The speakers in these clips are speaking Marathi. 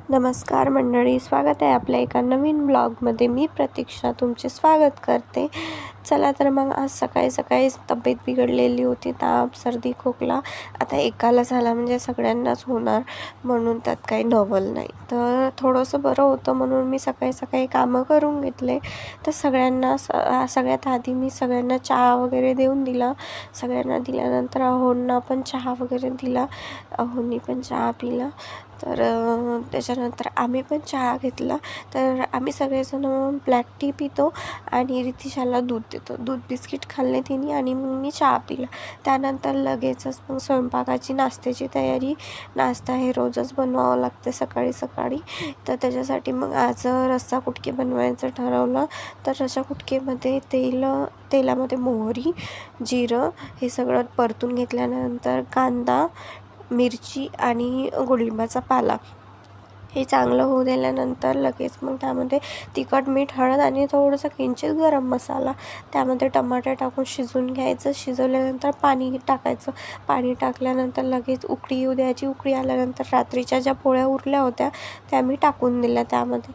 नमस्कार मंडळी, स्वागत आहे आपल्या एका नवीन ब्लॉगमध्ये. मी प्रतीक्षा तुमचे स्वागत करते. चला तर मग आज सकाळी सकाळी तब्येत बिघडलेली होती, ताप सर्दी खोकला. आता एकाला झाला म्हणजे सगळ्यांनाच होणार, म्हणून त्यात काही नवल नाही. तर थोडंसं बरं होतं म्हणून मी सकाळी सकाळी कामं करून घेतले. तर सगळ्यात आधी मी सगळ्यांना चहा वगैरे देऊन दिला. सगळ्यांना दिल्यानंतर अहोंना पण चहा वगैरे दिला. अहोंनी पण चहा पिला. तर त्याच्यानंतर आम्ही पण चहा घेतला. तर आम्ही सगळेजण ब्लॅक टी पितो आणि रितिशाला दूध देतो. दूध बिस्किट खाल्ले तिने आणि मग मी चहा पिला. त्यानंतर लगेचच मग स्वयंपाकाची नाश्त्याची तयारी. नाश्ता हे रोजच बनवावं लागते सकाळी सकाळी. तर त्याच्यासाठी मग आज रस्सा कुटके बनवायचं ठरवलं. तर रस्सा कुटकेमध्ये तेलामध्ये मोहरी, जिरं हे सगळं परतून घेतल्यानंतर कांदा, मिरची आणि कडुलिंबाचा पाला हे चांगलं होऊ दिल्यानंतर लगेच मग त्यामध्ये तिखट, मीठ, हळद आणि थोडंसं किंचित गरम मसाला, त्यामध्ये टमाटर टाकून शिजवून घ्यायचं. शिजवल्यानंतर पाणी टाकायचं. पाणी टाकल्यानंतर लगेच उकळी येऊ द्यायची. उकळी आल्यानंतर रात्रीच्या ज्या पोळ्या उरल्या होत्या त्या मी टाकून दिल्या त्यामध्ये.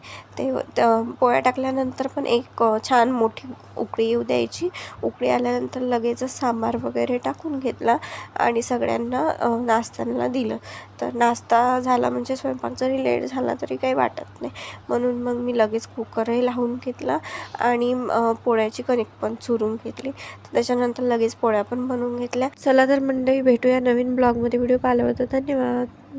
पोळ्या टाकल्यानंतर पण एक छान मोठी उकळी येऊ द्यायची. उकळी आल्यानंतर लगेचच सांबार वगैरे टाकून घेतला आणि सगळ्यांना नाश्त्याला दिलं. तर नाश्ता झाला म्हणजे स्वयंपाक जरी लेट झाला तरी काही वाटत नाही, म्हणून मग मी लगेच कुकरही लावून घेतला आणि पोळ्याची कणिक पण चुरून घेतली. त्याच्यानंतर लगेच पोळ्या पण बनवून घेतल्या. चला तर मंडळी, भेटूया नवीन ब्लॉगमध्ये. व्हिडिओ पाहिल्याबद्दल धन्यवाद.